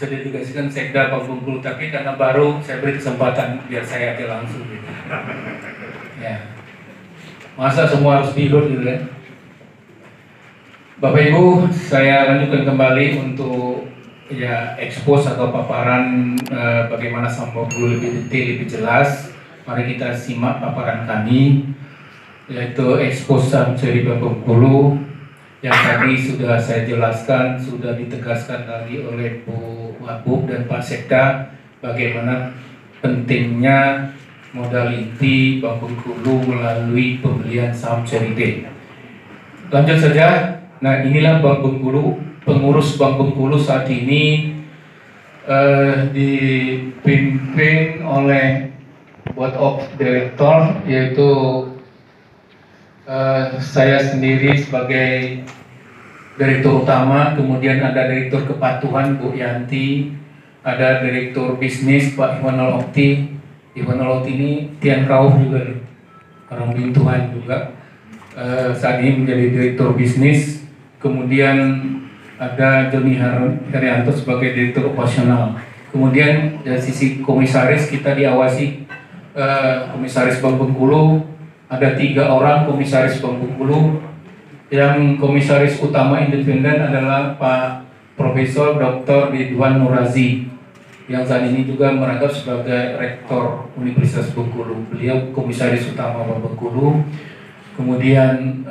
bisa didedikasikan Sekda Bank Bengkulu, tapi karena baru saya beri kesempatan biar saya aja langsung gitu. Ya. Masa semua harus diikut gitu kan? Bapak Ibu, saya lanjutkan kembali untuk ya expose atau paparan bagaimana Saham Bengkulu lebih detail, lebih jelas. Mari kita simak paparan kami, yaitu expose saham seri Bank Bengkulu yang tadi sudah saya jelaskan, sudah ditegaskan tadi oleh Bu Wabub dan Pak Sekda bagaimana pentingnya modal inti Bank Bengkulu melalui pembelian saham seri B. Lanjut saja. Nah, inilah Bank Bengkulu, pengurus Bank Bengkulu saat ini dipimpin oleh Board of Director, yaitu saya sendiri sebagai Direktur Utama, kemudian ada Direktur Kepatuhan Bu Yanti, ada Direktur Bisnis Pak Iwanul Okti. Iwanul Okti ini Tian Rauf juga, orang Bintuan juga. Saat ini menjadi Direktur Bisnis. Kemudian ada Joni Herianto sebagai Direktur Operasional. Kemudian dari sisi komisaris kita diawasi komisaris Bank Bengkulu, ada 3 orang komisaris Bank Bengkulu. Yang komisaris utama independen adalah Pak Profesor Dr. Ridwan Nurazi yang saat ini juga merangkap sebagai Rektor Universitas Bengkulu. Beliau komisaris utama Bank Bengkulu. Kemudian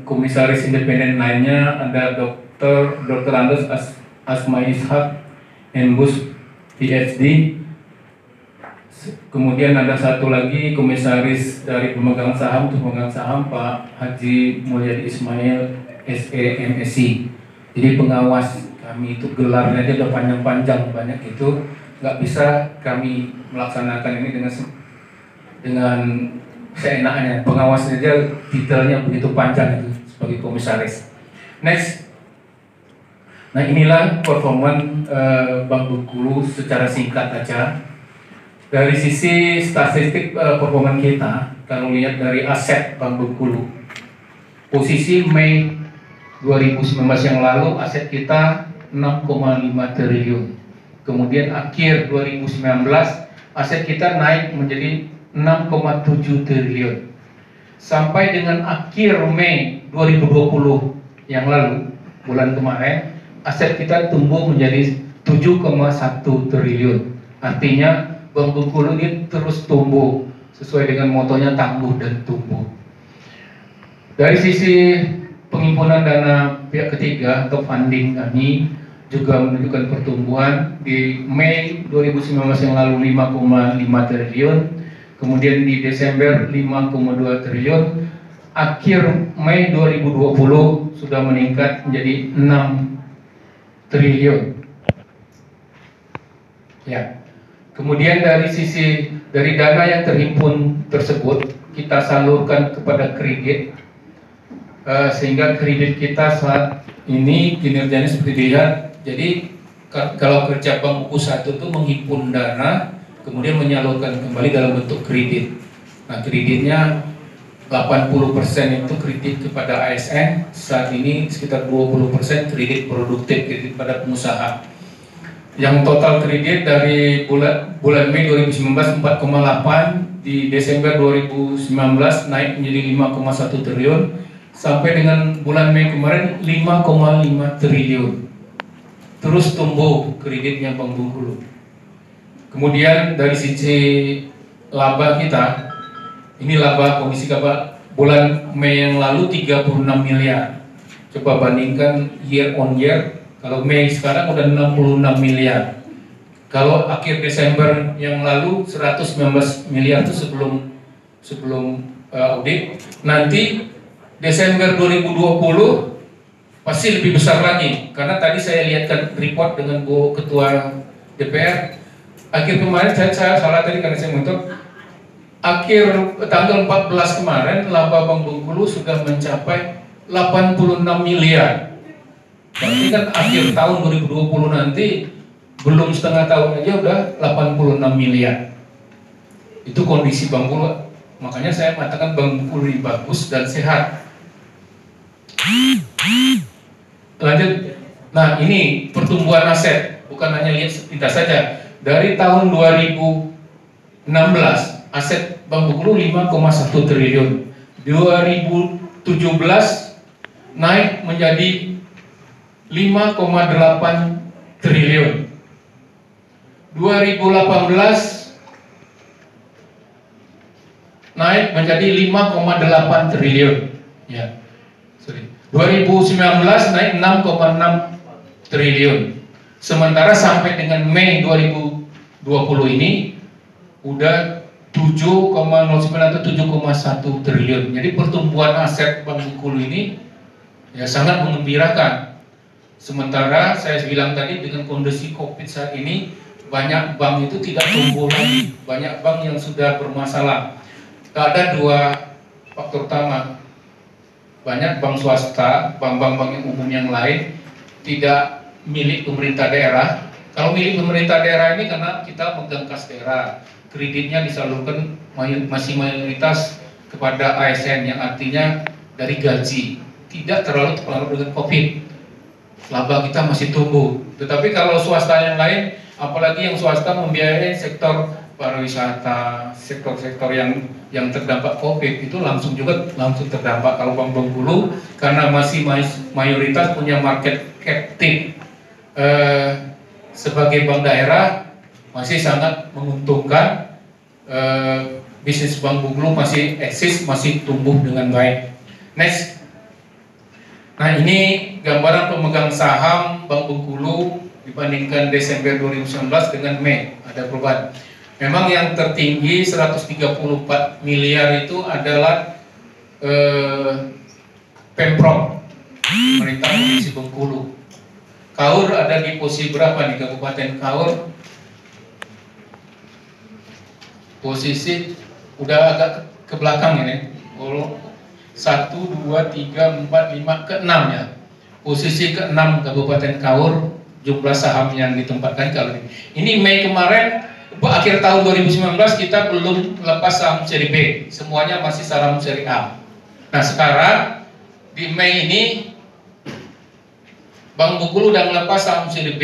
komisaris independen lainnya ada Dr. Andes Asma Ishak, MBus PhD. Kemudian ada satu lagi komisaris dari pemegang saham, Pak Haji Mulyadi Ismail, SE MSc. Jadi pengawas kami itu gelarnya aja udah panjang-panjang banyak, itu nggak bisa kami melaksanakan ini dengan seenaknya. Pengawasnya aja detailnya begitu panjang itu sebagai komisaris. Next. Nah, inilah performan Bank Bengkulu secara singkat aja. Dari sisi statistik performan kita, kalau lihat dari aset Bank Bengkulu, posisi Mei 2019 yang lalu aset kita 6,5 triliun. Kemudian akhir 2019 aset kita naik menjadi 6,7 triliun. Sampai dengan akhir Mei 2020 yang lalu, bulan kemarin, aset kita tumbuh menjadi 7,1 triliun. Artinya Bank Bengkulu ini terus tumbuh sesuai dengan motonya tangguh dan tumbuh. Dari sisi penghimpunan dana pihak ketiga atau funding kami juga menunjukkan pertumbuhan. Di Mei 2019 yang lalu 5,5 triliun, kemudian di Desember 5,2 triliun, akhir Mei 2020 sudah meningkat menjadi 6 triliun. Ya. Kemudian dari dana yang terhimpun tersebut kita salurkan kepada kredit, sehingga kredit kita saat ini kinerjanya seperti dilihat. Jadi kalau kerja Bank Buku 1 itu menghimpun dana kemudian menyalurkan kembali dalam bentuk kredit. Nah, kreditnya 80% itu kredit kepada ASN, saat ini sekitar 20% kredit produktif, kredit pada pengusaha. Yang total kredit dari bulan Mei 2019 4,8, di Desember 2019 naik menjadi 5,1 triliun, sampai dengan bulan Mei kemarin 5,5 triliun. Terus tumbuh kreditnya Bank Bengkulu. Kemudian dari sisi laba kita, ini laba kondisi bulan Mei yang lalu 36 miliar. Coba bandingkan year on year. Kalau Mei sekarang udah 66 miliar. Kalau akhir Desember yang lalu 119 miliar itu sebelum audit. Nanti Desember 2020 pasti lebih besar lagi. Karena tadi saya lihatkan report dengan Bu Ketua DPR. Akhir kemarin saya salah tadi karena saya mentok. Akhir tanggal 14 kemarin laba Bank Bengkulu sudah mencapai 86 miliar. Berarti kan akhir tahun 2020 nanti belum setengah tahun aja udah 86 miliar. Itu kondisi Bank Bengkulu. Makanya saya mengatakan Bank Bengkulu ini bagus dan sehat. Lanjut. Nah, ini pertumbuhan aset, bukan hanya lihat sepintas saja. Dari tahun 2016, aset Bank Bengkulu 5,1 triliun. 2017 naik menjadi 5,8 triliun. 2018 naik menjadi 5,8 triliun. Ya. 2019 naik 6,6 triliun. Sementara sampai dengan Mei 2020 ini udah 7,09 atau 7,1 triliun. Jadi pertumbuhan aset Bank Bengkulu ini ya sangat mengembirakan. Sementara saya bilang tadi dengan kondisi Covid saat ini banyak bank itu tidak tumbuh lagi. Banyak bank yang sudah bermasalah. Ada dua faktor utama. Banyak bank swasta, bank-bank yang umum yang lain tidak milik pemerintah daerah. Kalau milik pemerintah daerah ini karena kita megang kas daerah, kreditnya disalurkan masih mayoritas kepada ASN yang artinya dari gaji, tidak terlalu terpengaruh dengan Covid. Laba kita masih tumbuh. Tetapi kalau swasta yang lain, apalagi yang swasta membiayai sektor pariwisata, sektor-sektor yang terdampak Covid itu langsung terdampak. Kalau Bank Bengkulu karena masih mayoritas punya market captive sebagai bank daerah masih sangat menguntungkan. Bisnis Bank Bengkulu masih eksis, masih tumbuh dengan baik. Next. Nah, ini gambaran pemegang saham Bank Bengkulu dibandingkan Desember 2019 dengan Mei, ada perubahan. Memang yang tertinggi 134 miliar itu adalah Pemprov, pemerintah Provinsi Bengkulu. Kaur ada di posisi berapa di Kabupaten Kaur? Posisi udah agak ke belakang ini. 1, 2, 3, 4, 5, ke-6 ya. Posisi ke-6 Kabupaten Kaur jumlah saham yang ditempatkan kalau ini Mei kemarin akhir tahun 2019 kita belum lepas saham seri B, semuanya masih saham seri A. Nah, sekarang di Mei ini Bank Bengkulu udah melepas saham seri B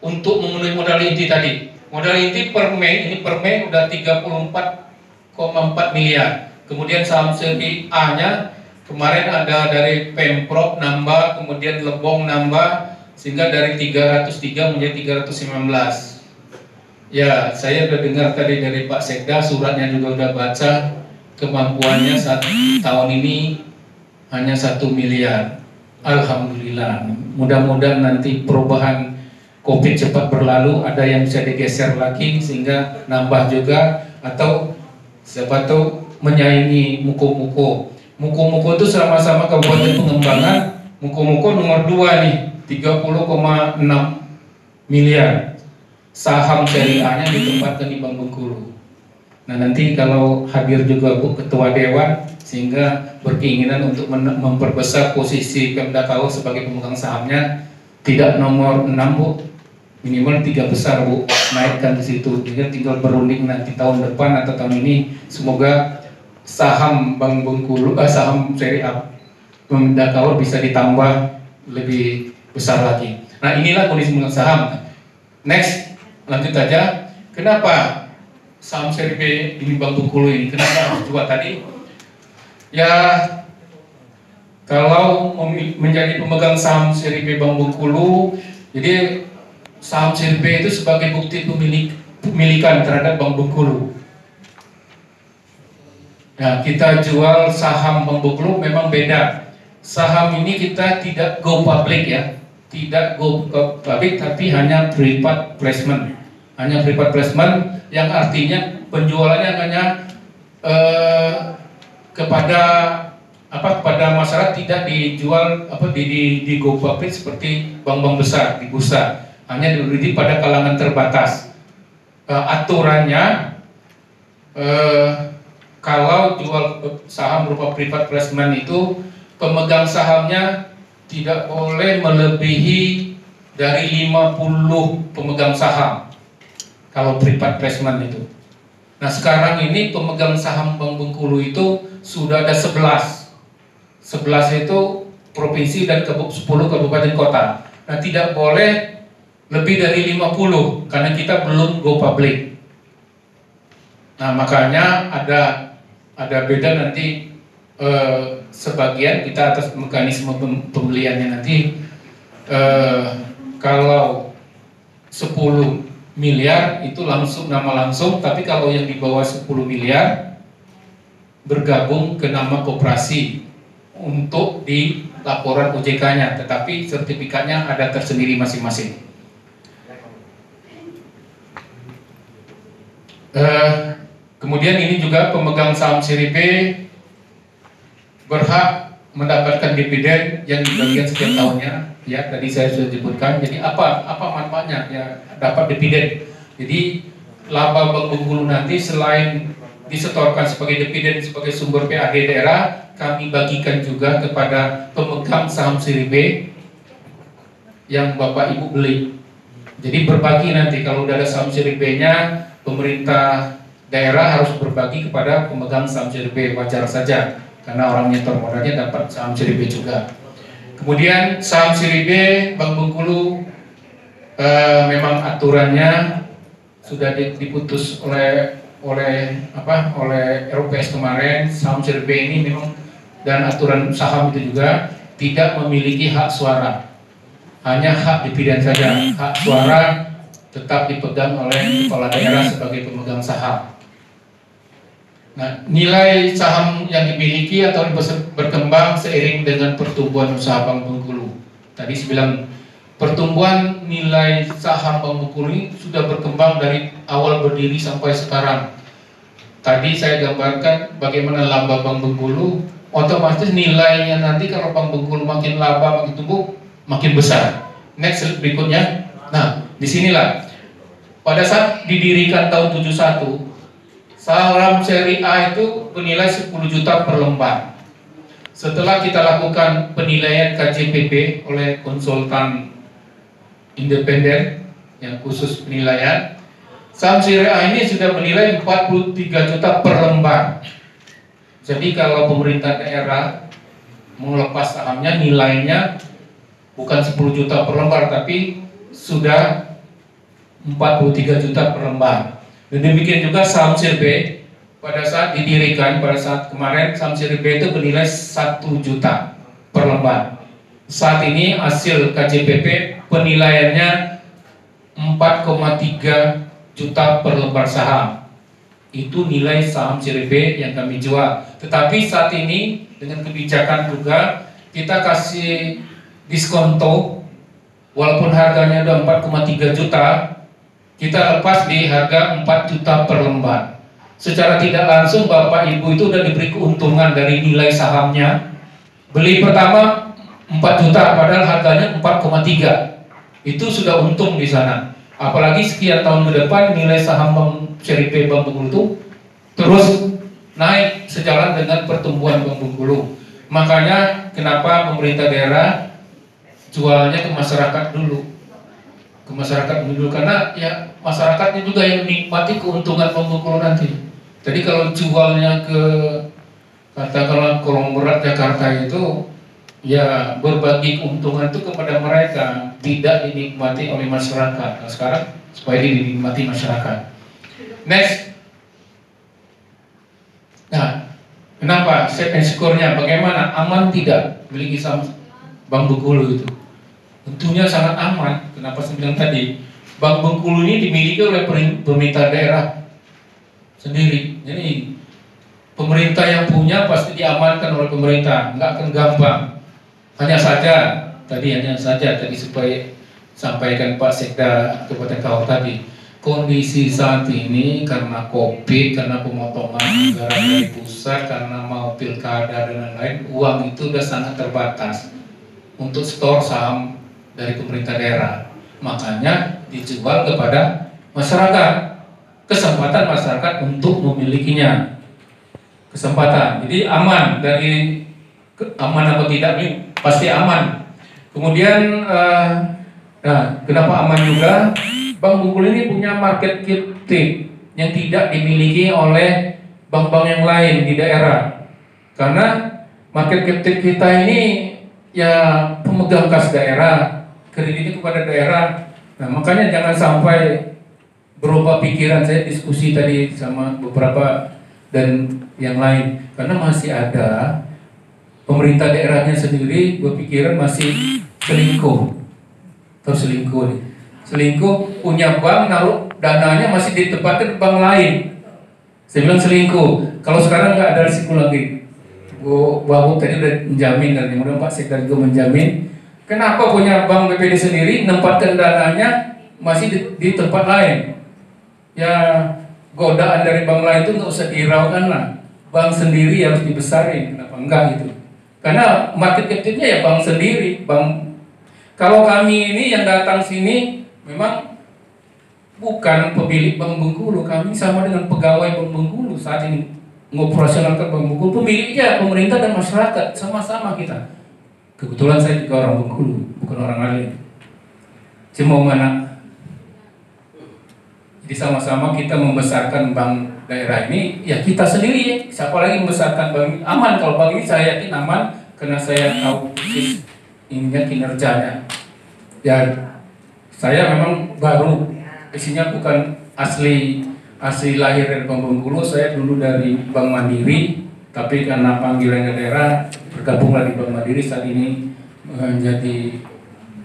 untuk memenuhi modal inti tadi. Modal inti per Mei udah 34,4 miliar. Kemudian saham seri A-nya kemarin ada dari Pemprov nambah, kemudian Lebong nambah, sehingga dari 303 menjadi 319. Ya, saya udah dengar tadi dari Pak Sekda, suratnya juga udah baca, kemampuannya saat tahun ini hanya 1 miliar. Alhamdulillah. Mudah-mudahan nanti perubahan Covid cepat berlalu, ada yang bisa digeser lagi sehingga nambah juga, atau siapa tahu menyaingi Muko-Muko. Muko-Muko itu sama-sama Kabupaten Pengembangan. Muko-Muko nomor 2 nih, 30,6 miliar. Saham seri A-nya ditempatkan di Bank Bengkulu. Nah, nanti kalau hadir juga Bu Ketua Dewan sehingga berkeinginan untuk memperbesar posisi Pemda Kaur sebagai pemegang sahamnya, tidak nomor 6 Bu, minimal 3 besar Bu, naikkan di situ. Jadi tinggal berunding nanti tahun depan atau tahun ini, semoga saham Bank Bengkulu, saham seri A Pemda Kaur bisa ditambah lebih besar lagi. Nah, inilah kondisi pemegang saham. Next. Lanjut aja, kenapa saham seri B ini Bank Bengkulu ini, kenapa harus jual tadi? Ya, kalau menjadi pemegang saham seri B Bank Bengkulu, jadi saham seri B itu sebagai bukti pemilikan terhadap Bank Bengkulu. Nah, kita jual saham Bank Bengkulu memang beda. Saham ini kita tidak go public ya, tidak go public, tapi hanya private placement. Hanya private placement yang artinya penjualannya hanya kepada masyarakat, tidak dijual di go public seperti bank-bank besar di bursa. Hanya dibeli pada kalangan terbatas. Aturannya kalau jual saham berupa private placement itu pemegang sahamnya tidak boleh melebihi dari 50 pemegang saham kalau private placement itu. Nah, sekarang ini pemegang saham Bank Bengkulu itu sudah ada 11 itu provinsi dan 10 kabupaten kota. Nah, tidak boleh lebih dari 50 karena kita belum go public. Nah, makanya ada beda nanti, sebagian kita atas mekanisme pembeliannya nanti, kalau 10 miliar itu langsung nama langsung, tapi kalau yang di bawah 10 miliar bergabung ke nama koperasi untuk di laporan OJK-nya, tetapi sertifikatnya ada tersendiri masing-masing. Kemudian ini juga pemegang saham seri B berhak mendapatkan dividen yang dibagikan setiap tahunnya. Ya, tadi saya sudah sebutkan. Jadi apa manfaatnya? Ya, dapat dividen. Jadi laba Bank Bengkulu nanti selain disetorkan sebagai dividen sebagai sumber PAD daerah, kami bagikan juga kepada pemegang saham seri B yang Bapak Ibu beli. Jadi berbagi nanti, kalau udah ada saham seri B-nya, pemerintah daerah harus berbagi kepada pemegang saham seri B, wajar saja karena orang nyetor modalnya dapat saham seri B juga. Kemudian saham seri B Bank Bengkulu, memang aturannya sudah diputus oleh RUPS kemarin. Saham seri B ini memang, dan aturan saham itu juga tidak memiliki hak suara, hanya hak dividen saja. Hak suara tetap dipegang oleh kepala daerah sebagai pemegang saham. Nah, nilai saham yang dimiliki atau berkembang seiring dengan pertumbuhan usaha Bank Bengkulu. Tadi saya bilang pertumbuhan nilai saham Bank Bengkulu ini sudah berkembang dari awal berdiri sampai sekarang. Tadi saya gambarkan bagaimana laba Bank Bengkulu, otomatis nilainya nanti kalau Bank Bengkulu makin laba, makin tumbuh, makin besar. Next berikutnya. Nah, disinilah pada saat didirikan tahun 71, saham seri A itu bernilai 10 juta per lembar. Setelah kita lakukan penilaian KJPP oleh konsultan independen yang khusus penilaian, saham seri A ini sudah bernilai 43 juta per lembar. Jadi kalau pemerintah daerah melepas sahamnya, nilainya bukan 10 juta per lembar, tapi sudah 43 juta per lembar. Dan demikian juga saham seri B pada saat didirikan, pada saat kemarin saham seri B itu bernilai 1 juta per lembar. Saat ini hasil KJPP penilaiannya 4,3 juta per lembar saham. Itu nilai saham seri B yang kami jual. Tetapi saat ini dengan kebijakan juga kita kasih diskonto, walaupun harganya udah 4,3 juta, kita lepas di harga 4 juta per lembar. Secara tidak langsung Bapak Ibu itu udah diberi keuntungan dari nilai sahamnya. Beli pertama 4 juta padahal harganya 4,3. Itu sudah untung di sana. Apalagi sekian tahun ke depan nilai saham Bank seri B Bank Bengkulu itu terus naik sejalan dengan pertumbuhan Bank Bengkulu. Makanya kenapa pemerintah daerah jualnya ke masyarakat dulu. Ke masyarakat dulu, karena ya masyarakatnya juga yang menikmati keuntungan Bank Bengkulu nanti. Jadi kalau jualnya ke katakanlah konglomerat Jakarta itu, ya berbagi keuntungan itu kepada mereka, tidak dinikmati oleh masyarakat. Nah, sekarang supaya dinikmati masyarakat. Next. Nah, kenapa set and score-nya bagaimana? Aman tidak memiliki saham Bank Bengkulu itu? Tentunya sangat aman. Kenapa saya bilang tadi, Bank Bengkulu ini dimiliki oleh pemerintah daerah sendiri. Jadi pemerintah yang punya pasti diamankan oleh pemerintah, nggak akan gampang. Hanya saja tadi supaya sampaikan Pak Sekda Kabupaten Kaur tadi, kondisi saat ini karena COVID, karena pemotongan anggaran dari pusat, karena mau pilkada dan lain-lain, uang itu sudah sangat terbatas untuk stor saham dari pemerintah daerah. Makanya dijual kepada masyarakat. Kesempatan masyarakat untuk memilikinya. Kesempatan. Jadi aman, dari aman atau tidak ini pasti aman. Kemudian kenapa aman juga? Bank Bengkulu ini punya market captive yang tidak dimiliki oleh bank-bank yang lain di daerah. Karena market captive kita ini ya pemegang kas daerah, kreditnya kepada daerah. Nah, makanya jangan sampai berubah pikiran. Saya diskusi tadi sama beberapa dan yang lain, karena masih ada pemerintah daerahnya sendiri berpikiran masih selingkuh atau selingkuh nih. Selingkuh, punya bank, naruh dananya masih ditempatkan bank lain. Saya bilang selingkuh. Kalau sekarang nggak ada risiko lagi. Bu Wahub tadi udah menjamin, dan kemudian Pak Sekda juga menjamin. Kenapa punya bank BPD sendiri nempatkan dananya masih di tempat lain? Ya, godaan dari bank lain itu nggak usah dihiraukan lah. Bank sendiri harus dibesarin, kenapa enggak gitu? Karena market capitnya ya bank sendiri. Kalau kami ini yang datang sini memang bukan pemilik Bank Bengkulu, kami sama dengan pegawai Bank Bengkulu saat ini mengoperasionalkan Bank Bengkulu. Pemiliknya pemerintah dan masyarakat, sama-sama kita. Kebetulan saya juga orang Bengkulu, bukan orang lain. Cuma mana? Jadi sama-sama kita membesarkan bank daerah ini, ya kita sendiri. Siapa lagi membesarkan bank ini? Aman, kalau bank ini saya yakin aman, karena saya tahu ininya kinerjanya. Ya, saya memang baru, isinya bukan asli lahir dari Bank Bengkulu. Saya dulu dari Bank Mandiri, tapi karena panggilan daerah bergabunglah di Bank Mandiri. Saat ini menjadi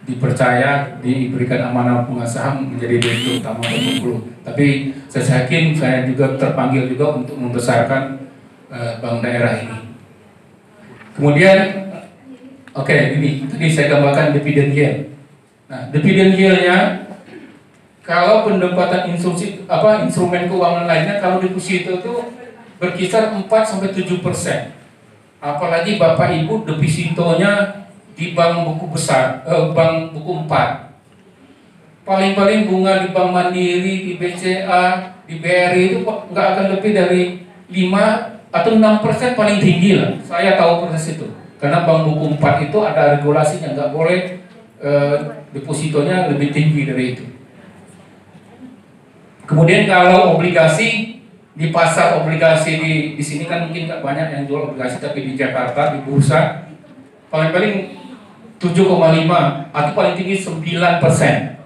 dipercaya, diberikan amanah pemegang saham menjadi direktur utama Bank Bengkulu. Tapi saya yakin saya juga terpanggil juga untuk membesarkan bank daerah ini. Kemudian, oke, ini tadi saya gambarkan dividen yield. Nah, dividen yieldnya, kalau pendapatan instrumen keuangan lainnya, kalau deposito itu berkisar 4-7%. Apalagi Bapak Ibu depositonya di bank buku besar, bank buku 4. Paling-paling bunga di Bank Mandiri, di BCA, di BRI itu nggak akan lebih dari 5 atau 6% paling tinggi lah. Saya tahu persis itu. Karena bank buku 4 itu ada regulasinya, nggak boleh depositonya lebih tinggi dari itu. Kemudian kalau obligasi, di pasar obligasi di sini kan mungkin nggak banyak yang jual obligasi, tapi di Jakarta di bursa paling-paling 7,5 atau paling tinggi 9%.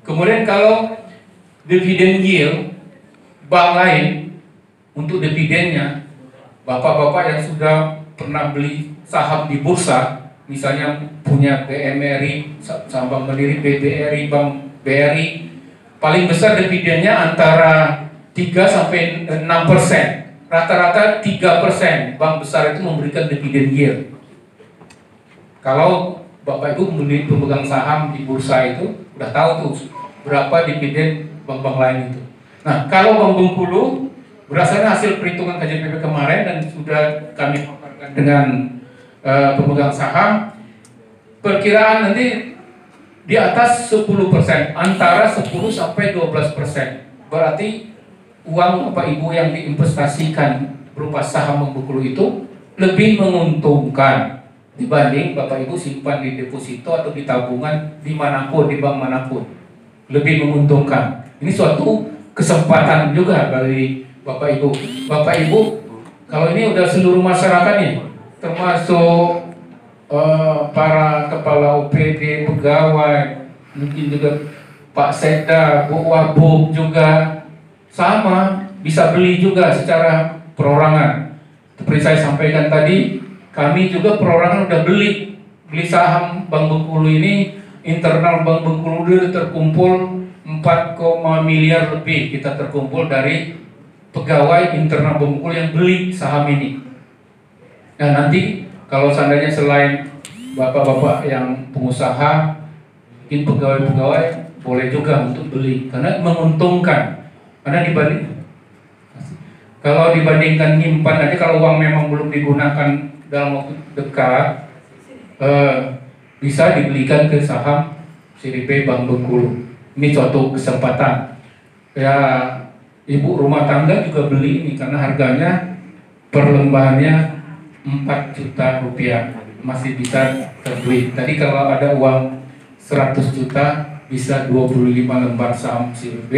Kemudian kalau dividen yield bank lain untuk dividennya, bapak-bapak yang sudah pernah beli saham di bursa, misalnya punya BMRI, saham Bank Mandiri, BBRI, Bank BRI, paling besar dividennya antara 3-6%. Rata-rata 3% bank besar itu memberikan dividen yield. Kalau Bapak Ibu membeli pemegang saham di bursa itu udah tahu tuh berapa dividen bank-bank lain itu. Nah, kalau Bank Bengkulu berdasarkan hasil perhitungan KJPP kemarin dan sudah kami paparkan dengan pemegang saham, perkiraan nanti di atas 10%, antara 10-12%. Berarti uang Bapak Ibu yang diinvestasikan berupa saham Bank Bengkulu itu lebih menguntungkan dibanding Bapak Ibu simpan di deposito atau di tabungan dimanapun, di bank manapun. Lebih menguntungkan. Ini suatu kesempatan juga bagi Bapak Ibu. Bapak Ibu, kalau ini udah seluruh masyarakat nih, termasuk para kepala OPD, pegawai, mungkin juga Pak Sekda, Bu Wahub juga sama, bisa beli juga secara perorangan. Seperti saya sampaikan tadi, kami juga perorangan udah beli saham Bank Bengkulu ini. Internal Bank Bengkulu itu terkumpul 4, miliar lebih kita terkumpul dari pegawai internal Bank Bengkulu yang beli saham ini. Nah, nanti kalau seandainya selain bapak-bapak yang pengusaha, mungkin pegawai-pegawai boleh juga untuk beli karena menguntungkan. Karena kalau dibandingkan nyimpan aja, kalau uang memang belum digunakan dalam waktu dekat, bisa dibelikan ke saham CDP Bank Bengkulu. Ini suatu kesempatan. Ya, ibu rumah tangga juga beli ini karena harganya per lembarnya 4 juta rupiah, masih bisa terbeli. Tadi kalau ada uang 100 juta bisa 25 lembar saham CDP.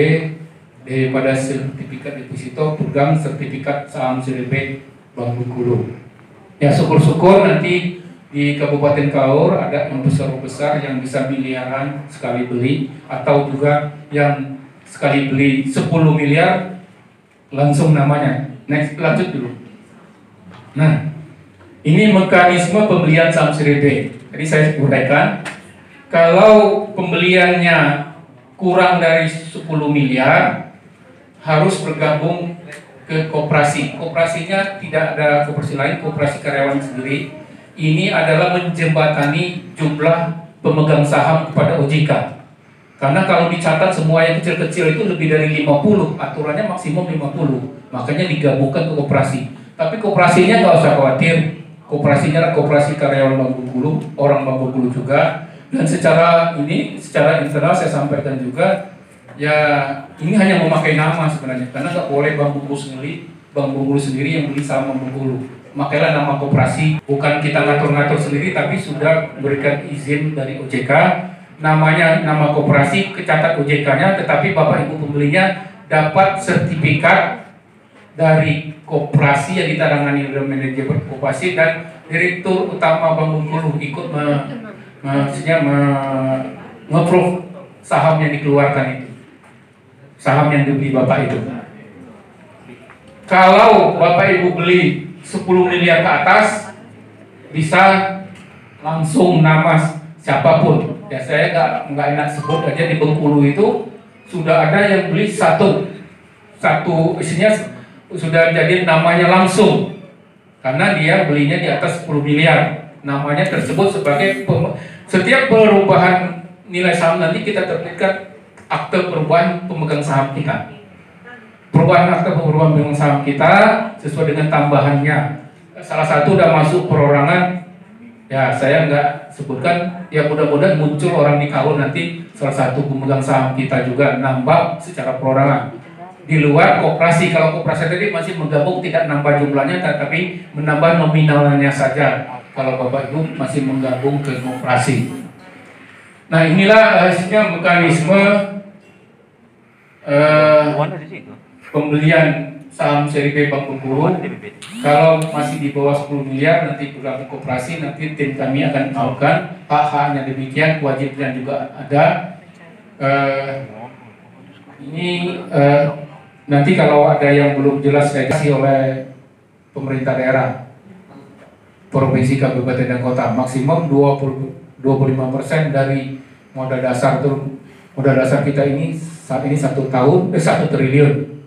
Daripada sertifikat deposito, pegang sertifikat saham CDP Bank Bengkulu. Ya, syukur-syukur nanti Di Kabupaten Kaur ada yang besar-besar yang bisa miliaran sekali beli, atau juga yang sekali beli 10 miliar langsung namanya. Next, lanjut dulu. Nah, ini mekanisme pembelian saham seri B. Jadi saya uraikan, kalau pembeliannya kurang dari 10 miliar harus bergabung ke koperasi. Koperasinya tidak ada koperasi lain, koperasi karyawan sendiri. Ini adalah menjembatani jumlah pemegang saham kepada OJK. Karena kalau dicatat semua yang kecil-kecil itu lebih dari 50, aturannya maksimum 50. Makanya digabungkan ke koperasi. Tapi koperasinya nggak usah khawatir. Koperasinya adalah koperasi karyawan Bank Bengkulu, orang Bank Bengkulu juga. Dan secara internal saya sampaikan juga, ya ini hanya memakai nama sebenarnya. Karena nggak boleh Bank Bengkulu sendiri yang beli saham Bank Bengkulu. Makailah nama koperasi, bukan kita ngatur-ngatur sendiri, tapi sudah berikan izin dari OJK. Namanya nama koperasi, kecatat OJK-nya, tetapi Bapak Ibu pembelinya dapat sertifikat dari koperasi yang ditangani oleh manajemen koperasi dan Direktur Utama Bank Bengkulu ikut nge-approve saham yang dikeluarkan itu, saham yang dibeli Bapak itu. Kalau Bapak Ibu beli 10 miliar ke atas, bisa langsung nama siapapun. Ya saya nggak enak sebut aja, di Bengkulu itu sudah ada yang beli satu isinya sudah jadi namanya langsung, karena dia belinya di atas 10 miliar. Namanya tersebut sebagai setiap perubahan nilai saham nanti kita terbitkan akte perubahan pemegang saham kita. Perubahan akte pemegang saham kita sesuai dengan tambahannya. Salah satu udah masuk perorangan, ya saya nggak sebutkan, ya mudah-mudahan muncul orang di Kaur nanti salah satu pemegang saham kita juga nambah secara perorangan. Di luar koperasi, kalau koperasi tadi masih menggabung tidak nambah jumlahnya, tetapi menambah nominalnya saja. Kalau Bapak Ibu masih menggabung ke koperasi. Nah inilah hasilnya mekanisme pembelian saham seri B Bank Bengkulu. Kalau masih di bawah 10 miliar nanti bergabung koperasi, nanti tim kami akan melakukan hak-haknya demikian, wajibnya juga ada. Nanti kalau ada yang belum jelas saya kasih oleh pemerintah daerah, provinsi, kabupaten dan kota, maksimum 25% dari modal dasar. Modal dasar kita ini saat ini 1 triliun.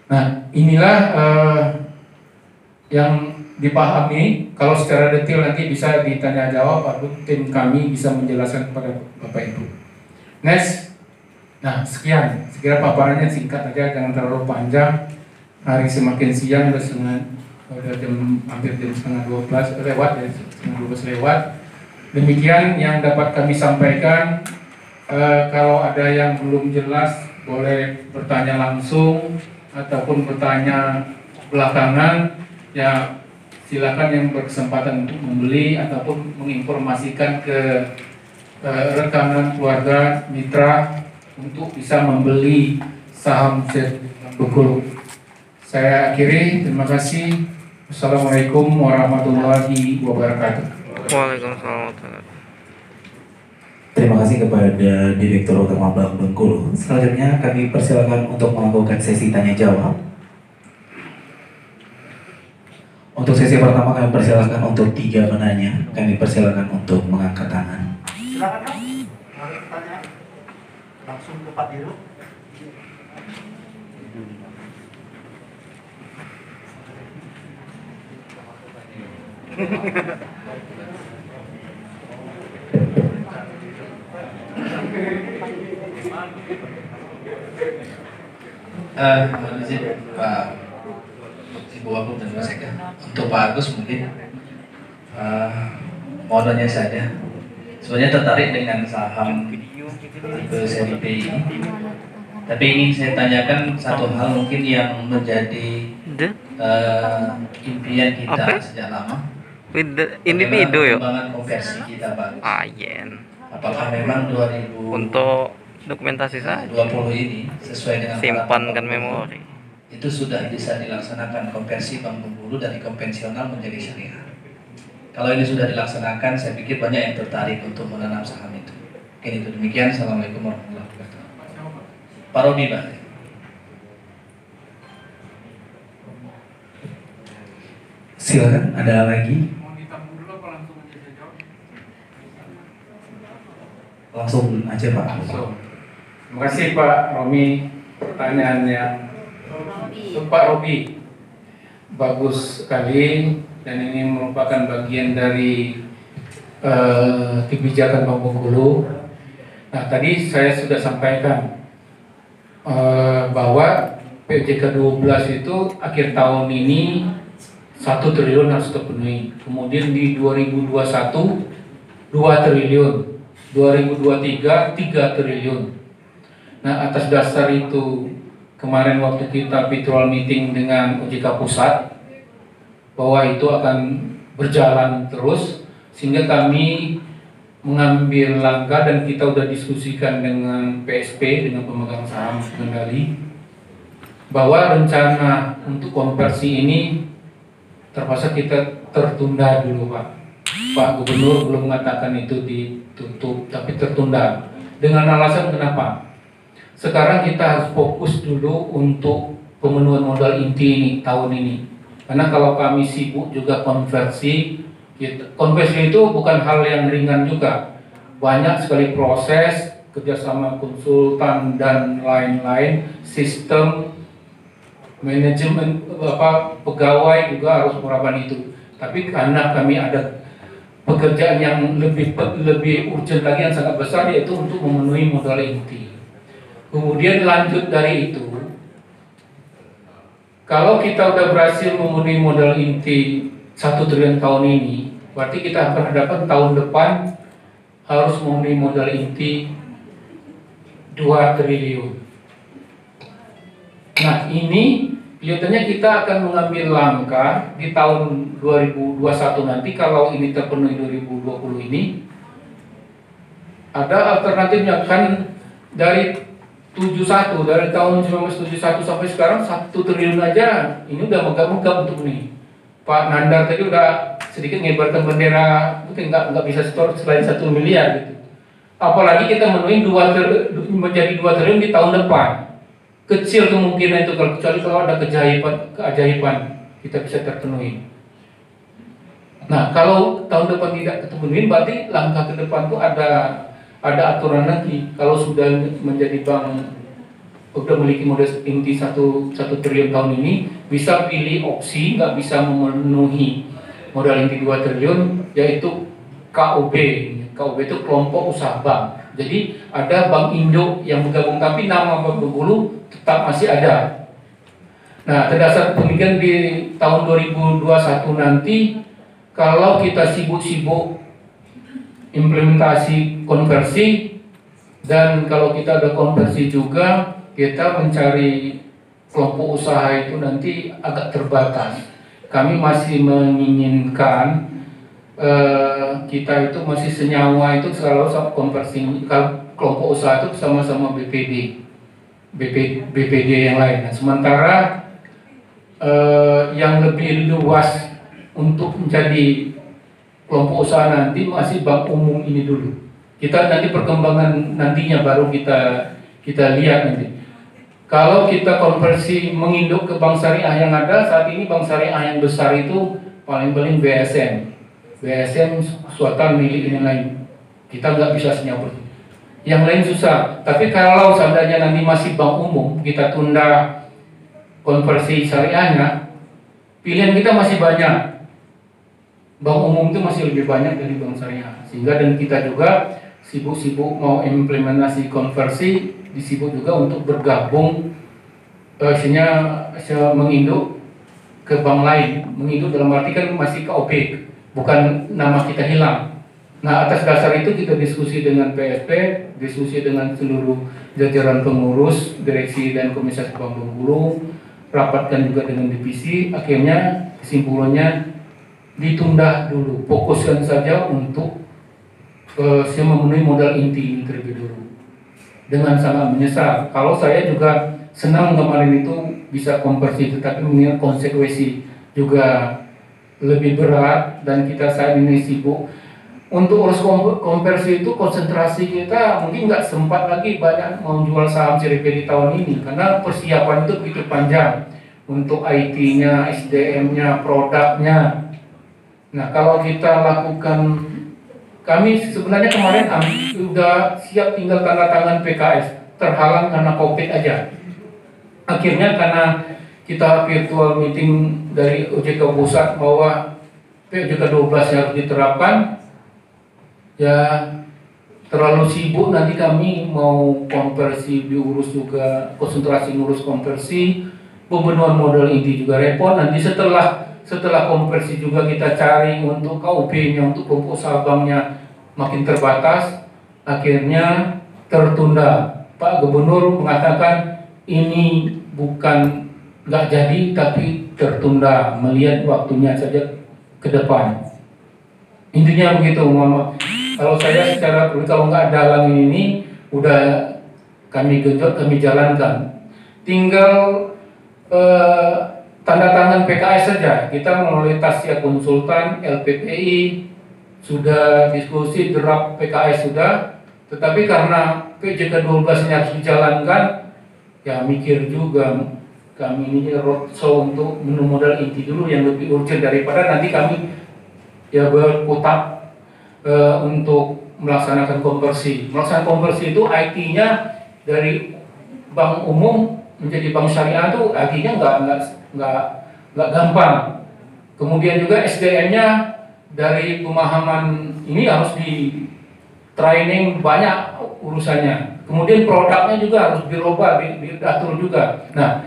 Nah inilah yang dipahami. Kalau secara detail nanti bisa ditanya jawab, atau tim kami bisa menjelaskan kepada Bapak Ibu. Next. Nah sekian, sekira paparannya singkat aja, jangan terlalu panjang. Hari semakin siang, udah hampir jam setengah 12 lewat ya, setengah 12 lewat. Demikian yang dapat kami sampaikan. Kalau ada yang belum jelas boleh bertanya langsung ataupun bertanya belakangan, ya silakan yang berkesempatan untuk membeli ataupun menginformasikan ke rekanan keluarga mitra untuk bisa membeli saham Bengkulu. Saya akhiri, terima kasih. Assalamualaikum warahmatullahi wabarakatuh. Waalaikumsalam. Terima kasih kepada Direktur Utama Bank Bengkulu. Selanjutnya kami persilakan untuk melakukan sesi tanya jawab. Untuk sesi pertama kami persilakan untuk 3 penanya. Kami persilakan untuk mengangkat tangan. Silakan Pak, mari bertanya langsung ke Pak Dirut. Mohon izin Pak Ibu Wagub dan Mas Eka. Untuk Pak Agus mungkin mau tanya saja. Sebenarnya tertarik dengan saham tipe seri B ini. Tapi ingin saya tanyakan satu hal mungkin yang menjadi impian kita sejak lama. Individu yuk. Pengembangan konversi kita Pak Agus. Apakah memang 2020 Untuk dokumentasi saya ini sesuai dengan simpankan memori. itu sudah bisa dilaksanakan konversi Bank Bengkulu dari konvensional menjadi syariah. Kalau ini sudah dilaksanakan, saya pikir banyak yang tertarik untuk menanam saham itu. Mungkin itu demikian. Assalamualaikum warahmatullahi wabarakatuh. Pak Robi, Pak. Silakan, ada lagi? Langsung aja Pak. Terima kasih Pak Romi, pertanyaannya. Pak Robi, bagus sekali, dan ini merupakan bagian dari kebijakan Bank Bengkulu. Nah, tadi saya sudah sampaikan bahwa PJK 12 itu akhir tahun ini 1 triliun harus terpenuhi. Kemudian di 2021 2 triliun, 2023 3 triliun. Nah, atas dasar itu kemarin waktu kita virtual meeting dengan OJK Pusat bahwa itu akan berjalan terus, sehingga kami mengambil langkah dan kita sudah diskusikan dengan PSP, dengan pemegang saham pengendali, bahwa rencana untuk konversi ini terpaksa kita tertunda dulu Pak. Pak Gubernur belum mengatakan itu ditutup, tapi tertunda. Dengan alasan kenapa? Sekarang kita harus fokus dulu untuk pemenuhan modal inti ini tahun ini. Karena kalau kami sibuk juga konversi itu bukan hal yang ringan juga. Banyak sekali proses, kerjasama konsultan dan lain-lain, sistem manajemen pegawai juga harus melakukan itu. Tapi karena kami ada pekerjaan yang lebih urgent lagi yang sangat besar, yaitu untuk memenuhi modal inti. Kemudian lanjut dari itu, kalau kita udah berhasil memenuhi modal inti 1 triliun tahun ini, berarti kita akan dapat tahun depan harus memenuhi modal inti 2 triliun. Nah, ini kelihatannya kita akan mengambil langkah di tahun 2021 nanti. Kalau ini terpenuhi 2020 ini, ada alternatifnya. Kan dari 71, dari tahun 1971 sampai sekarang 1 triliun aja, ini udah megap-megap untuk ini. Pak Nandar tadi udah sedikit ngebarkan bendera, mungkin nggak bisa store selain 1 miliar gitu. Apalagi kita memenuhi menjadi 2 triliun di tahun depan. Kecil kemungkinan itu, kecuali kalau ada keajaiban kita bisa terpenuhi. Nah, kalau tahun depan tidak terpenuhi, berarti langkah ke depan tuh ada aturan lagi. Kalau sudah menjadi bank, sudah memiliki modal inti 1 triliun tahun ini, bisa pilih opsi nggak bisa memenuhi modal inti 2 triliun, yaitu KUB. KUB itu kelompok usaha bank. Jadi ada bank induk yang bergabung, tapi nama Bank Bengkulu tetap masih ada. Nah, berdasar pemikiran di tahun 2021 nanti, kalau kita sibuk-sibuk implementasi konversi, dan kalau kita ada konversi juga, kita mencari kelompok usaha itu nanti agak terbatas. Kami masih menginginkan kita itu masih senyawa itu selalu konversi kelompok usaha itu sama-sama BPD yang lain. Nah, sementara yang lebih luas untuk menjadi kelompok usaha nanti masih bank umum ini dulu. Kita nanti perkembangan nantinya baru kita lihat nanti. Kalau kita konversi menginduk ke bank syariah yang ada saat ini, bank syariah yang besar itu paling-paling BSM. BSM swasta milik ini lain. Kita nggak bisa senyawa. Yang lain susah. Tapi kalau seandainya nanti masih bank umum, kita tunda konversi syariahnya, pilihan kita masih banyak. Bank umum itu masih lebih banyak dari bank syariah. Sehingga dan kita juga sibuk-sibuk mau implementasi konversi, disibuk juga untuk bergabung, menginduk ke bank lain. Menginduk dalam arti kan masih KOP, bukan nama kita hilang. Nah, atas dasar itu kita diskusi dengan PSP, diskusi dengan seluruh jajaran pengurus, direksi dan komisaris Bank Bengkulu, rapatkan juga dengan divisi. Akhirnya kesimpulannya ditunda dulu, fokuskan saja untuk memenuhi modal inti ini terlebih dulu. Dengan sangat menyesal, kalau saya juga senang kemarin itu bisa konversi, tetapi mengingat konsekuensi juga lebih berat dan kita saat ini sibuk. Untuk urus konversi itu konsentrasi kita mungkin nggak sempat lagi banyak menjual saham CRP di tahun ini karena persiapan itu begitu panjang untuk IT-nya, SDM-nya, produknya. Nah kalau kita lakukan, kami sebenarnya kemarin sudah siap tinggal tanda tangan PKS, terhalang karena COVID aja. Akhirnya karena kita virtual meeting dari OJK Pusat bahwa POJK 12 harus diterapkan, ya terlalu sibuk nanti kami mau konversi diurus juga, konsentrasi ngurus konversi, pembunuhan modal inti juga repot. Nanti setelah konversi juga kita cari untuk KUP-nya, untuk pupuk sabangnya makin terbatas, akhirnya tertunda. Pak Gubernur mengatakan ini bukan nggak jadi tapi tertunda, melihat waktunya saja ke depan. Intinya begitu, Muhammad. Kalau saya secara kalau nggak ada halangan ini udah kami genjot, kami jalankan. Tinggal tanda tangan PKS saja. Kita melalui Tasya Konsultan, LPPI sudah diskusi, draft PKS sudah. Tetapi karena PJK 12 ini harus dijalankan, ya mikir juga kami ini roadshow untuk menu modal inti dulu yang lebih urgent daripada nanti kami ya berkutat untuk melaksanakan konversi. Melaksanakan konversi itu IT-nya dari bank umum menjadi bank syariah itu IT-nya nggak gampang. Kemudian juga SDM-nya dari pemahaman ini harus di training banyak urusannya. Kemudian produknya juga harus dirubah, diatur juga. Nah,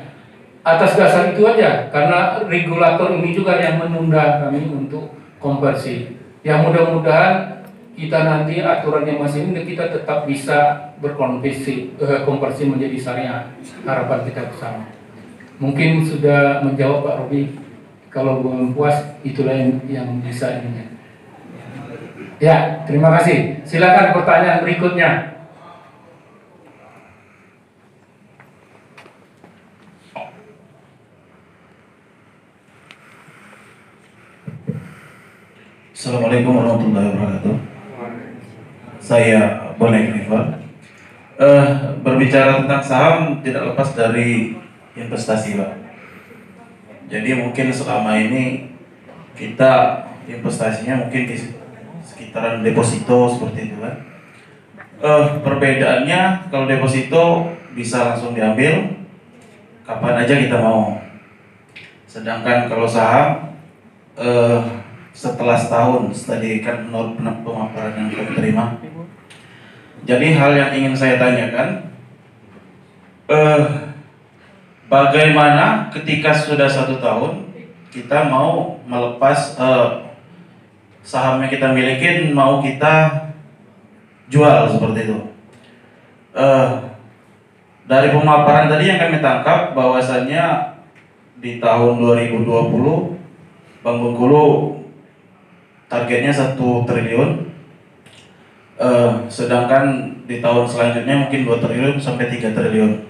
atas dasar itu aja, karena regulator ini juga yang menunda kami untuk konversi. Yang mudah-mudahan kita nanti aturannya masih ini kita tetap bisa berkonversi menjadi syariah. Harapan kita bersama. Mungkin sudah menjawab Pak Robi. Kalau belum puas, itulah yang bisa ininya. Ya, terima kasih. Silakan pertanyaan berikutnya. Assalamualaikum warahmatullahi wabarakatuh. Saya Bonek Rival. Berbicara tentang saham tidak lepas dari investasi, Pak. Jadi mungkin selama ini kita investasinya mungkin di sekitaran deposito seperti itu kan. Perbedaannya kalau deposito bisa langsung diambil kapan aja kita mau. Sedangkan kalau saham setelah setahun tadi kan menurut pemaparan yang kami terima. Jadi hal yang ingin saya tanyakan, bagaimana ketika sudah 1 tahun kita mau melepas saham yang kita miliki, mau kita jual seperti itu. Dari pemaparan tadi yang kami tangkap bahwasannya di tahun 2020 Bank Bengkulu targetnya 1 triliun, sedangkan di tahun selanjutnya mungkin 2 triliun sampai 3 triliun.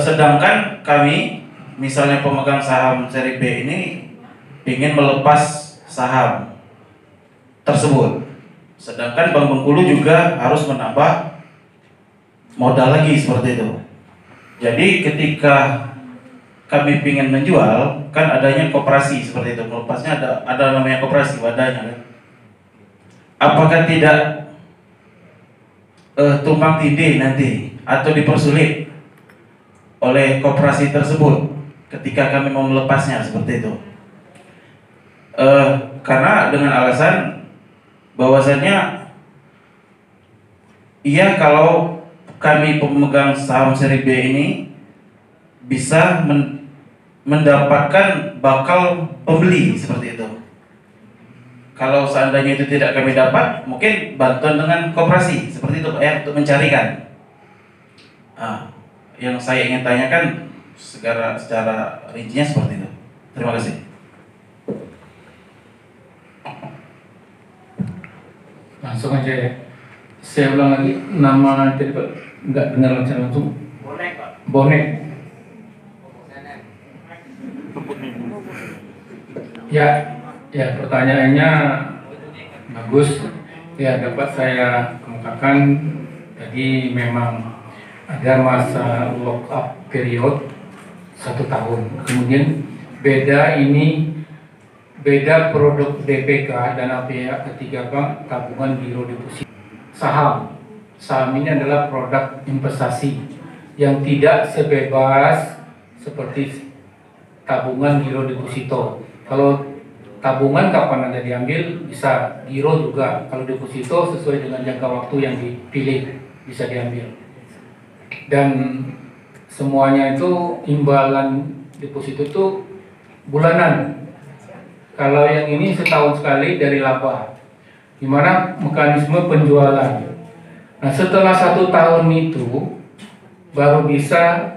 Sedangkan kami misalnya pemegang saham seri B ini ingin melepas saham tersebut, sedangkan Bank Bengkulu juga harus menambah modal lagi seperti itu. Jadi ketika kami ingin menjual, kan adanya koperasi seperti itu, melepasnya ada namanya koperasi wadahnya kan. Apakah tidak tumpang tindih nanti atau dipersulit oleh koperasi tersebut ketika kami mau melepasnya seperti itu? Karena dengan alasan bahwasannya iya, kalau kami pemegang saham seri B ini bisa mendapatkan bakal pembeli seperti itu. Kalau seandainya itu tidak kami dapat, mungkin bantuan dengan koperasi seperti itu Pak ya, untuk mencarikan. Yang saya ingin tanyakan secara rincinya seperti itu. Terima kasih. Langsung aja ya. Saya ulang lagi, nama tadi Pak, nggak dengar langsung. Bonek, Pak. Bonek. Ya, pertanyaannya bagus. Ya, dapat saya kemukakan. Jadi memang ada masa lock up period 1 tahun. Kemudian beda produk DPK dana pihak ketiga bank tabungan giro deposito. Saham ini adalah produk investasi yang tidak sebebas seperti tabungan giro deposito. Kalau tabungan kapan Anda diambil bisa, giro juga. Kalau deposito sesuai dengan jangka waktu yang dipilih bisa diambil. Dan semuanya itu imbalan deposito itu bulanan. Kalau yang ini setahun sekali dari laba. Gimana mekanisme penjualan? Nah, setelah 1 tahun itu baru bisa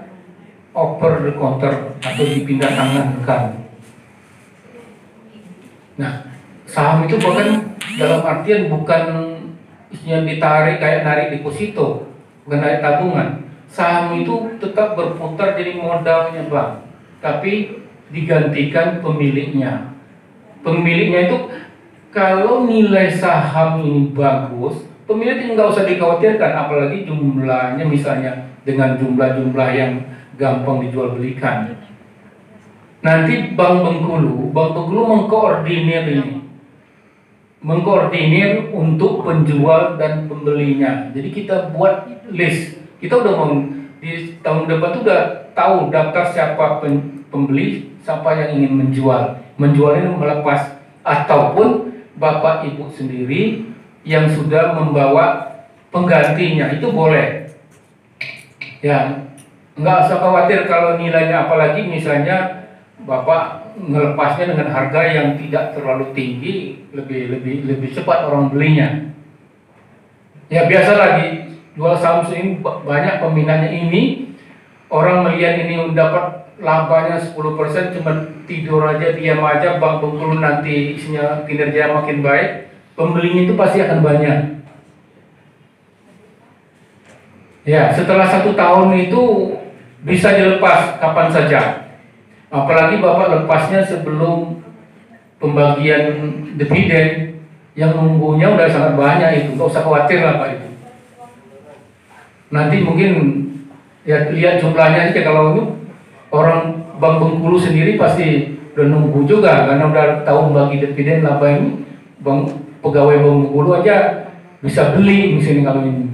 over the counter atau dipindah tangankan. Nah, saham itu bahkan dalam artian bukan yang ditarik kayak narik deposito, bukan narik tabungan. Saham itu tetap berputar jadi modalnya bank, tapi digantikan pemiliknya. Pemiliknya itu kalau nilai saham ini bagus, pemilik nggak usah dikhawatirkan, apalagi jumlahnya misalnya dengan jumlah-jumlah yang gampang dijual belikan. Nanti Bank Bengkulu mengkoordinir untuk penjual dan pembelinya. Jadi kita buat list. Kita udah mau di tahun depan tuh udah tahu daftar siapa pembeli, siapa yang ingin menjual. Menjual ini melepas ataupun bapak ibu sendiri yang sudah membawa penggantinya itu boleh. Ya, nggak usah khawatir kalau nilainya, apalagi misalnya bapak melepasnya dengan harga yang tidak terlalu tinggi, lebih cepat orang belinya. Ya biasa lagi jual saham ini banyak peminatnya. Ini orang melihat ini dapat labanya 10%, cuma tidur aja, diam aja, Bank Bengkulu nanti isinya kinerja makin baik, pembelinya itu pasti akan banyak. Ya, setelah 1 tahun itu bisa dilepas kapan saja. Apalagi bapak lepasnya sebelum pembagian dividen, yang nunggunya udah sangat banyak itu, nggak usah khawatir lah Pak itu. Nanti mungkin ya lihat jumlahnya aja, kalau ini orang Bank Bengkulu sendiri pasti udah nunggu juga karena udah tahu bagi dividen laba ini. Pegawai Bank Bengkulu aja bisa beli misalnya kalau ini,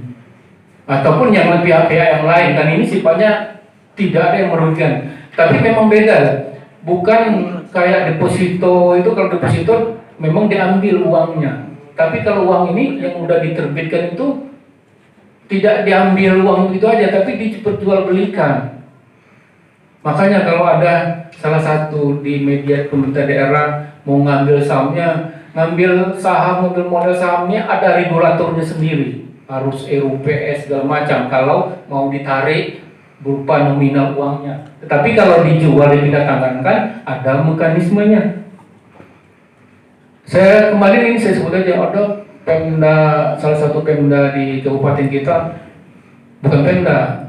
ataupun yang pihak-pihak yang lain. Dan ini sifatnya tidak ada yang merugikan, tapi memang beda. Bukan kayak deposito itu, kalau deposito memang diambil uangnya, tapi kalau uang ini yang udah diterbitkan itu tidak diambil uang itu aja, tapi diperjualbelikan. Makanya kalau ada salah satu di media pemerintah daerah mau ngambil sahamnya, ngambil saham, ngambil modal sahamnya, ada regulatornya sendiri, harus RUPS segala macam kalau mau ditarik berupa nominal uangnya. Tetapi kalau dijual, dipindah tangankan, ada mekanismenya. Saya kemarin ini saya sebut aja, ada Pemda, salah satu Pemda di kabupaten kita, bukan Pemda,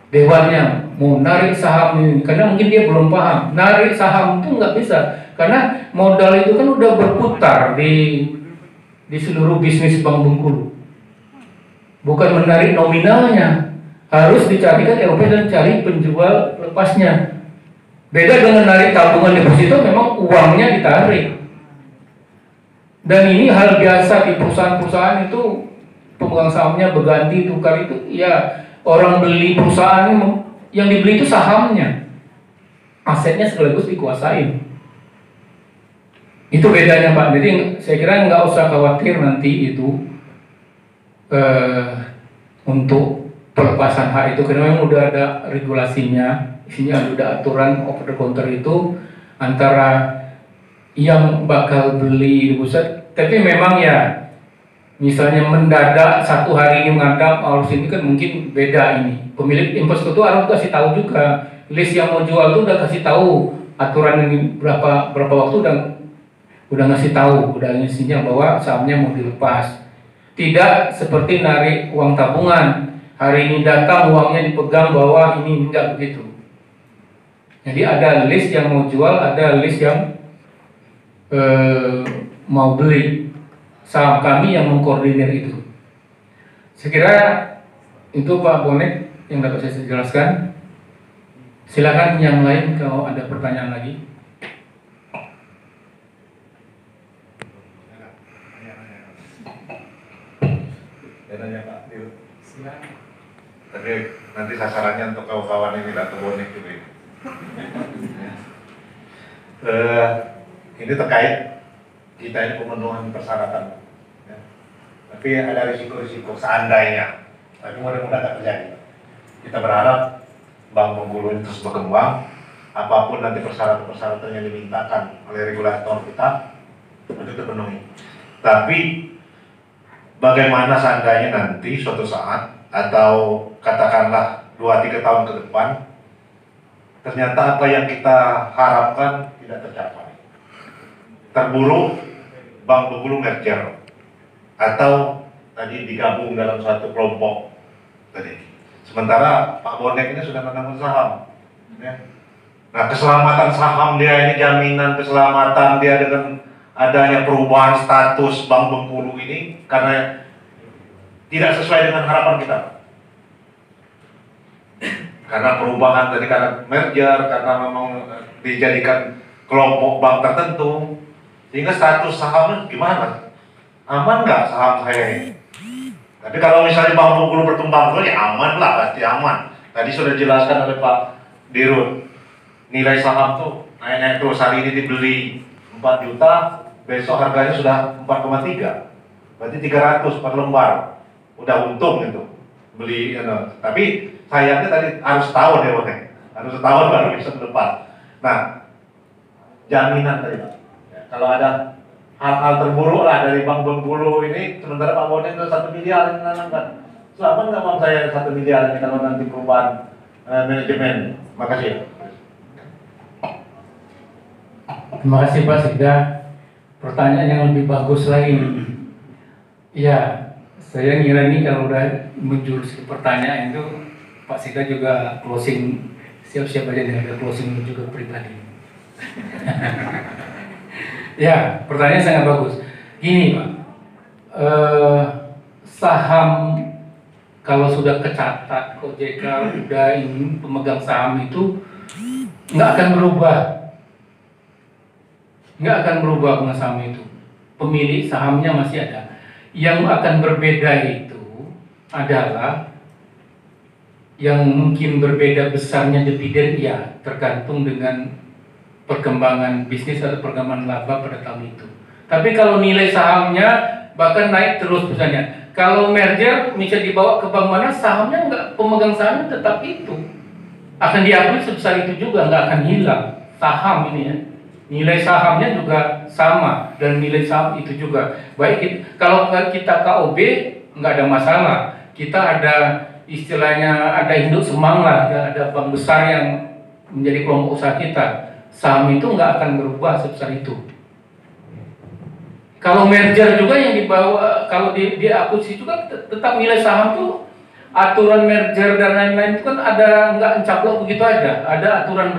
dewannya mau narik saham ini, karena mungkin dia belum paham. Narik saham itu nggak bisa, karena modal itu kan udah berputar di seluruh bisnis Bank Bengkulu. Bukan menarik nominalnya, harus dicarikan RUP dan cari penjual lepasnya. Beda dengan narik tabungan deposito, memang uangnya ditarik. Dan ini hal biasa di perusahaan-perusahaan itu, pemegang sahamnya berganti tukar itu, ya orang beli perusahaan yang dibeli itu sahamnya, asetnya sekaligus dikuasain. Itu bedanya Pak. Jadi saya kira nggak usah khawatir nanti itu untuk pelepasan hak itu, karena memang udah ada regulasinya, isinya ada aturan over the counter itu antara yang bakal beli di pusat. Tapi memang ya misalnya mendadak satu hari ini menghadap harus ini kan mungkin beda. Ini pemilik investor itu harus kasih tahu juga, list yang mau jual itu udah kasih tahu aturan ini berapa waktu, udah ngasih tahu, udah isinya bahwa sahamnya mau dilepas. Tidak seperti narik uang tabungan, hari ini datang uangnya dipegang bahwa ini, enggak begitu. Jadi ada list yang mau jual, ada list yang mau beli saham kami yang mengkoordinir itu. Saya kira itu Pak Bonek yang dapat saya jelaskan. Silakan yang lain kalau ada pertanyaan lagi. Nanya Pak Dio. Tapi nanti sasarannya untuk kawan-kawan ini Datu Bonek juga ini. Ini terkait kita ini pemenuhan persyaratan. Ya. Tapi ada risiko-risiko seandainya. Tapi mudah-mudahan tak terjadi. Kita berharap Bank Bengkulu ini terus berkembang. Apapun nanti persyaratan-persyaratan yang dimintakan oleh regulator kita itu terpenuhi. Tapi bagaimana seandainya nanti suatu saat atau katakanlah 2-3 tahun ke depan ternyata apa yang kita harapkan tidak tercapai, terburu Bank Bengkulu merger atau tadi digabung dalam suatu kelompok tadi, sementara Pak Bonek ini sudah menanam saham ya. Nah, keselamatan saham dia ini, jaminan keselamatan dia dengan adanya perubahan status Bank Bengkulu ini karena tidak sesuai dengan harapan kita. Karena perubahan tadi, karena merger, karena memang dijadikan kelompok bank tertentu, sehingga status sahamnya gimana? Aman nggak saham saya ini? Tapi kalau misalnya Bank Bengkulu berkembang terus, ya aman lah, pasti aman. Tadi sudah dijelaskan oleh Pak Dirut, nilai saham tuh naik-naik terus. Hari ini dibeli 4 juta, besok harganya sudah 4,3, berarti 300 per lembar, udah untung itu beli. Tapi sayangnya tadi harus setahun ya Bang, harus setahun baru bisa melepas. Nah, jaminan tadi Pak, ya, kalau ada hal-hal terburuk lah dari Bank Bengkulu ini, sementara Pak Bonek itu 1 miliar yang menanamkan, selamat nggak Bang saya 1 miliar ini kalau nanti perubahan manajemen? Makasih. Terima kasih Pak Sikda. Pertanyaan yang lebih bagus lagi. Ya, saya ngira nih kalau udah menjurus ke pertanyaan itu Pak Sikda juga closing, siap-siap aja nih, ada closing juga pribadi. Ya, pertanyaan sangat bagus. Gini Pak, saham kalau sudah kecatat OJK udah ini pemegang saham itu nggak akan berubah. Nggak akan berubah pemegang saham itu. Pemilik sahamnya masih ada. Yang akan berbeda itu adalah yang mungkin berbeda besarnya dividen, ya tergantung dengan perkembangan bisnis atau perkembangan laba pada tahun itu. Tapi kalau nilai sahamnya bahkan naik terus misalnya. Kalau merger bisa dibawa ke bank mana, sahamnya nggak, pemegang sahamnya tetap itu. Akan diakui sebesar itu juga, nggak akan hilang. Saham ini ya. Nilai sahamnya juga sama dan nilai saham itu juga. Baik, kalau kita KOB nggak ada masalah. Kita ada istilahnya ada induk semang lah, ada bank besar yang menjadi kelompok usaha kita. Saham itu nggak akan berubah sebesar itu. Kalau merger juga yang dibawa, kalau diakuisisi juga tetap nilai saham tuh aturan merger dan lain-lain itu kan ada, nggak encaplok begitu aja. Ada aturan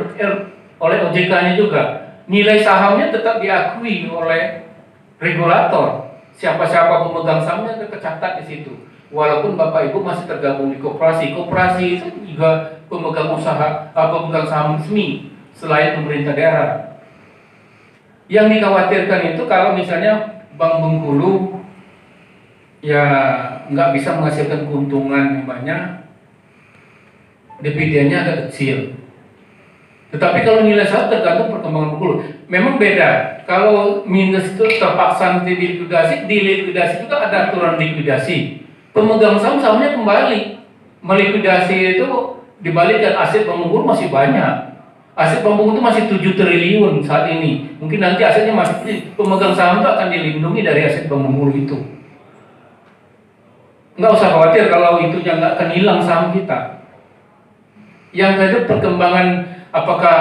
oleh OJK-nya juga. Nilai sahamnya tetap diakui oleh regulator. Siapa-siapa pemegang sahamnya tercatat di situ. Walaupun Bapak Ibu masih tergabung di koperasi. Koperasi itu juga pemegang usaha, pemegang saham resmi selain pemerintah daerah. Yang dikhawatirkan itu kalau misalnya Bank Bengkulu ya nggak bisa menghasilkan keuntungan yang banyak, dividennya agak kecil. Tetapi kalau nilai saham tergantung perkembangan Bengkulu. Memang beda. Kalau minus itu terpaksa nanti dilikuidasi juga ada aturan likuidasi. Pemegang saham sahamnya kembali. Melikuidasi itu dibalikan, aset Bank Bengkulu masih banyak. Aset Bank Bengkulu itu masih 7 triliun saat ini. Mungkin nanti asetnya masih, pemegang saham itu akan dilindungi dari aset Bank Bengkulu itu. Nggak usah khawatir kalau itunya nggak akan hilang saham kita. Yang kedua perkembangan apakah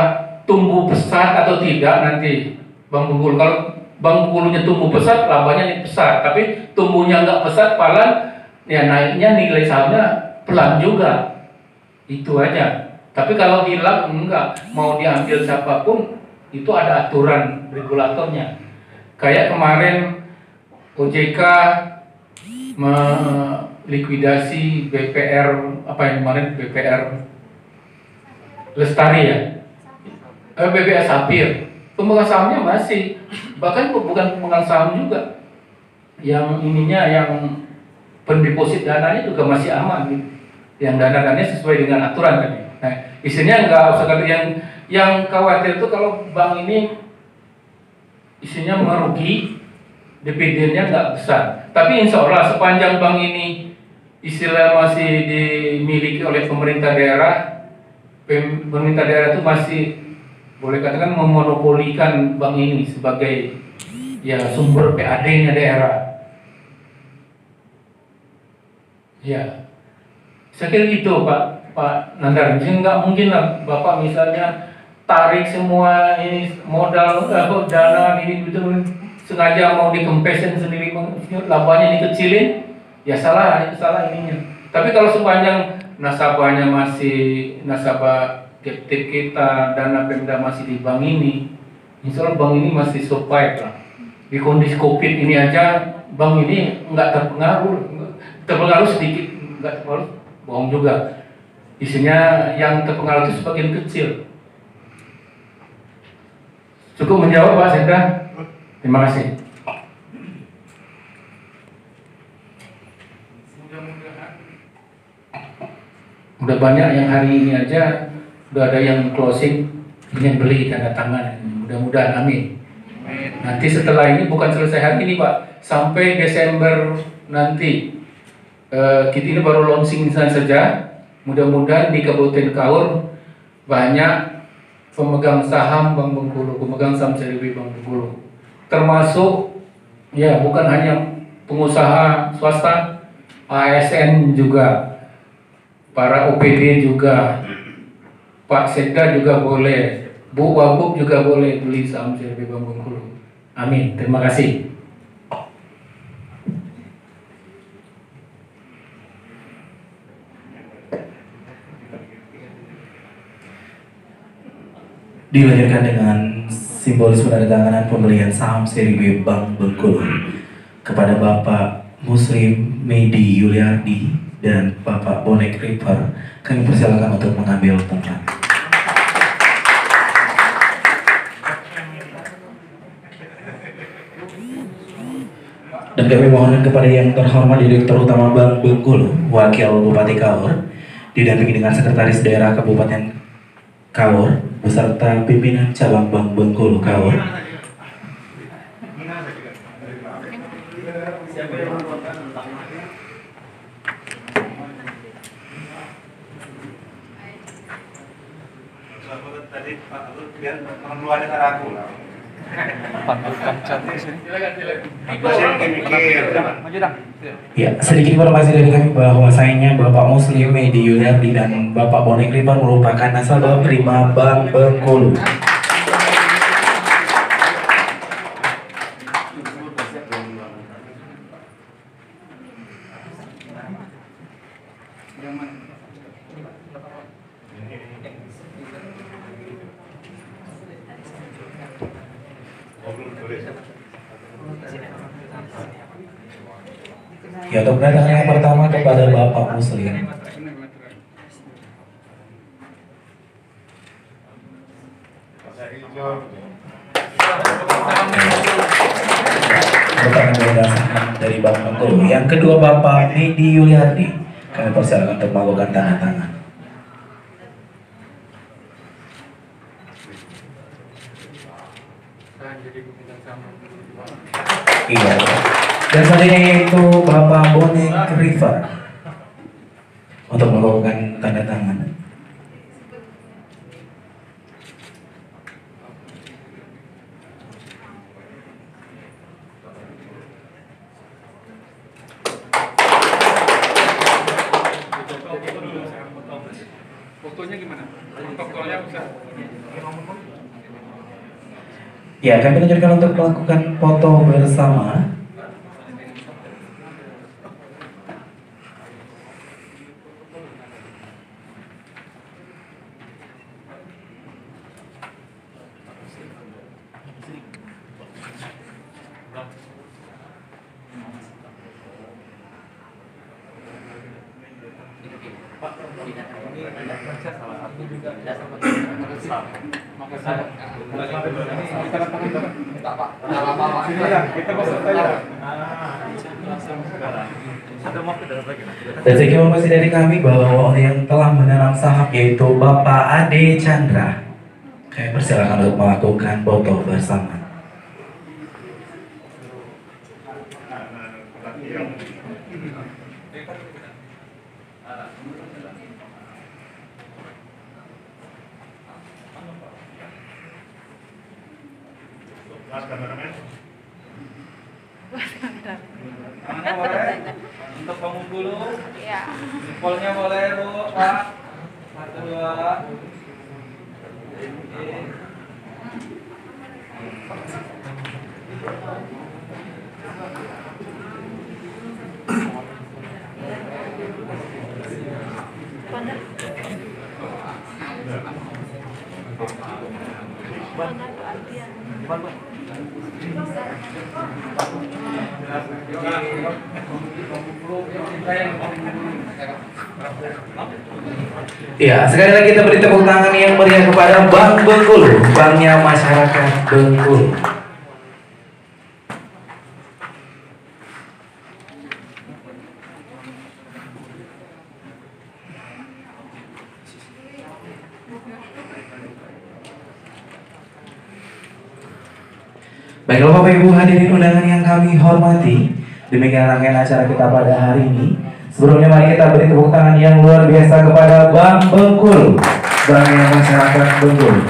tumbuh besar atau tidak nanti Bank Bengkulu. Kalau Bank Bengkulunya tumbuh besar, labanya besar. Tapi tumbuhnya nggak besar, paling ya naiknya nilai sahamnya pelan juga. Itu aja. Tapi kalau hilang enggak, mau diambil siapapun itu ada aturan regulatornya. Kayak kemarin OJK melikuidasi BPR apa yang kemarin BPR Lestari ya, BPR Sapir, pemegang sahamnya masih, bahkan bukan pemegang saham juga, yang ininya yang pendeposit dananya juga masih aman gitu, yang dana-dananya sesuai dengan aturan tadi. Nah, isinya nggak usah kata yang khawatir itu kalau bank ini isinya merugi, dividennya nggak besar. Tapi insya Allah sepanjang bank ini istilah masih dimiliki oleh pemerintah daerah itu masih boleh katakan memonopolikan bank ini sebagai ya sumber PAD-nya daerah. Ya, saya kira gitu Pak Nandar. Jadi nggak mungkin lah Bapak misalnya tarik semua ini modal dana ini betul sengaja mau dikempesin sendiri, labanya dikecilin, ya salah, itu salah ininya. Tapi kalau sepanjang nasabahnya masih nasabah captive kita, dana Pemda masih di bank ini, insya Allah bank ini masih survive lah. Di kondisi COVID ini aja bank ini nggak terpengaruh sedikit, nggak terpengaruh, bohong juga. Isinya yang terpengaruh itu sebagian kecil. Cukup menjawab Pak Sekda? Terima kasih. Udah banyak yang hari ini aja udah ada yang closing ingin beli tanda tangan. Mudah-mudahan amin. Nanti setelah ini bukan selesai hari ini Pak, sampai Desember nanti kita ini baru launching saja. Mudah-mudahan di Kabupaten Kaur banyak pemegang saham Bank Bengkulu, pemegang saham CRB Bank Bengkulu, termasuk ya bukan hanya pengusaha swasta, ASN juga, para OPD juga, Pak Sekda juga boleh, Bu Wagub juga boleh beli saham CRB Bank Bengkulu. Amin. Terima kasih. Dilanjutkan dengan simbolis penandatanganan pembelian saham seri B Bank Bengkulu kepada Bapak Muslim Medi Yuliardi dan Bapak Bonek River. Kami persilakan untuk mengambil tempat. Dan kami mohonkan kepada yang terhormat Direktur Utama Bank Bengkulu, Wakil Bupati Kaur, didampingi dengan Sekretaris Daerah Kabupaten Kaur beserta pimpinan cabang Bank Bengkulu Kaur. Tadi Pak Luhut biar mengeluarkan dengan aku lah. Ya, sedikit informasi dari kami bahwasanya Bapak Muslim Medi Yuliardi dan Bapak Bonek River merupakan nasabah prima Bank Bengkulu. Ya, untuk penandatangan yang pertama kepada Bapak Muslim. Merupakan penanda saham dari Bank Bengkulu. Yang kedua Bapak Medi Yuliardi. Kami persilakan untuk melakukan tanda tangan. Iya. Dan selanjutnya yaitu Bapak Bonek River untuk melakukan tanda tangan. Fotonya gimana? Protokolnya bisa. Ya, kami lanjutkan untuk melakukan foto bersama. Dan saya informasi dari kami bahwa orang yang telah menanam saham yaitu Bapak Ade Chandra. Kami persilakan untuk melakukan foto bersama. Tangannya boleh, untuk bangun dulu. Iya. Jempolnya boleh Bu, Pak. 1, 2. Ya, sekali lagi kita beri tepuk tangan yang meriah kepada Bank Bengkulu, banknya masyarakat Bengkulu. Baiklah Bapak Ibu hadirin undangan yang kami hormati, demikian rangkaian acara kita pada hari ini. Sebelumnya mari kita beri tepuk tangan yang luar biasa kepada Bank Bengkulu, banknya masyarakat Bengkulu.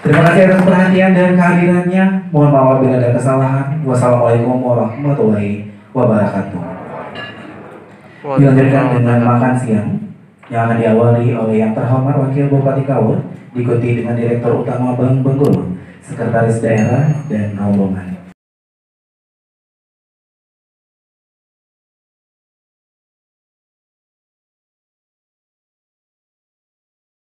Terima kasih atas perhatian dan kehadirannya. Mohon maaf bila ada kesalahan. Wassalamualaikum warahmatullahi wabarakatuh. Dilanjutkan dengan makan siang yang akan diawali oleh yang terhormat Wakil Bupati Kaur, diikuti dengan Direktur Utama Bank Bengkulu, Sekretaris Daerah dan rombongan.